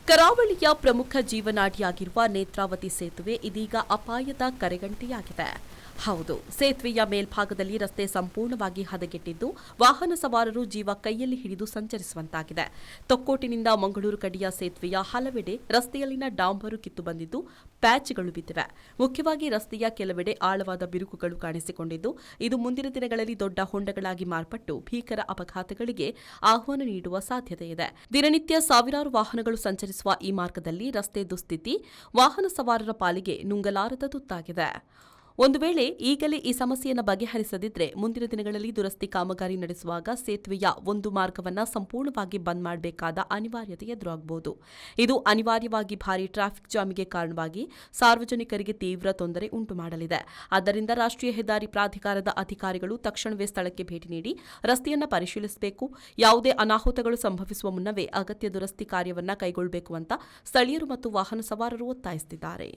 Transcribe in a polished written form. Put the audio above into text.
ಕರಾವಳಿಯ ಪ್ರಮುಖ ಜೀವನಾಡಿಯಾಗಿರುವ ನೇತ್ರಾವತಿ ಸೇತುವೆ ಇದೀಗ ಅಪಾಯದ ಕರೆಗಂಟೆಯಾಗಿದೆ. ಹೌದು, ಸೇತುವೆಯ ಮೇಲ್ಭಾಗದಲ್ಲಿ ರಸ್ತೆ ಸಂಪೂರ್ಣವಾಗಿ ಹದಗೆಟ್ಟಿದ್ದು ವಾಹನ ಸವಾರರು ಜೀವ ಕೈಯಲ್ಲಿ ಹಿಡಿದು ಸಂಚರಿಸುವಂತಾಗಿದೆ. ತೊಕ್ಕೋಟಿನಿಂದ ಮಂಗಳೂರು ಕಡೆಯ ಸೇತುವೆಯ ಹಲವೆಡೆ ರಸ್ತೆಯಲ್ಲಿನ ಡಾಂಬರು ಕಿತ್ತು ಬಂದಿದ್ದು ಪ್ಯಾಚ್ಗಳು ಬಿದ್ದಿವೆ. ಮುಖ್ಯವಾಗಿ ರಸ್ತೆಯ ಕೆಲವೆಡೆ ಆಳವಾದ ಬಿರುಕುಗಳು ಕಾಣಿಸಿಕೊಂಡಿದ್ದು ಇದು ಮುಂದಿನ ದಿನಗಳಲ್ಲಿ ದೊಡ್ಡ ಹೊಂಡಗಳಾಗಿ ಮಾರ್ಪಟ್ಟು ಭೀಕರ ಅಪಘಾತಗಳಿಗೆ ಆಹ್ವಾನ ನೀಡುವ ಸಾಧ್ಯತೆ ಇದೆ. ದಿನನಿತ್ಯ ಸಾವಿರಾರು ವಾಹನಗಳು ಸಂಚರಿಸುವ ಈ ಮಾರ್ಗದಲ್ಲಿ ರಸ್ತೆ ದುಸ್ಥಿತಿ ವಾಹನ ಸವಾರರ ಪಾಲಿಗೆ ನುಂಗಲಾರದ ತುತ್ತಾಗಿದೆ. ಒಂದು ವೇಳೆ ಈಗಲೇ ಈ ಸಮಸ್ಯೆಯನ್ನು ಬಗೆಹರಿಸದಿದ್ದರೆ ಮುಂದಿನ ದಿನಗಳಲ್ಲಿ ದುರಸ್ತಿ ಕಾಮಗಾರಿ ನಡೆಸುವಾಗ ಸೇತುವೆಯ ಒಂದು ಮಾರ್ಗವನ್ನು ಸಂಪೂರ್ಣವಾಗಿ ಬಂದ್ ಮಾಡಬೇಕಾದ ಅನಿವಾರ್ಯತೆ ಎದುರಾಗಬಹುದು. ಇದು ಅನಿವಾರ್ಯವಾಗಿ ಭಾರೀ ಟ್ರಾಫಿಕ್ ಜಾಮ್ಗೆ ಕಾರಣವಾಗಿ ಸಾರ್ವಜನಿಕರಿಗೆ ತೀವ್ರ ತೊಂದರೆ ಉಂಟು ಮಾಡಲಿದೆ. ಆದ್ದರಿಂದ ರಾಷ್ಟ್ರೀಯ ಹೆದ್ದಾರಿ ಪ್ರಾಧಿಕಾರದ ಅಧಿಕಾರಿಗಳು ತಕ್ಷಣವೇ ಸ್ಥಳಕ್ಕೆ ಭೇಟಿ ನೀಡಿ ರಸ್ತೆಯನ್ನು ಪರಿಶೀಲಿಸಬೇಕು. ಯಾವುದೇ ಅನಾಹುತಗಳು ಸಂಭವಿಸುವ ಮುನ್ನವೇ ಅಗತ್ಯ ದುರಸ್ತಿ ಕಾರ್ಯವನ್ನು ಕೈಗೊಳ್ಳಬೇಕು ಅಂತ ಸ್ಥಳೀಯರು ಮತ್ತು ವಾಹನ ಸವಾರರು ಒತ್ತಾಯಿಸುತ್ತಿದ್ದಾರೆ.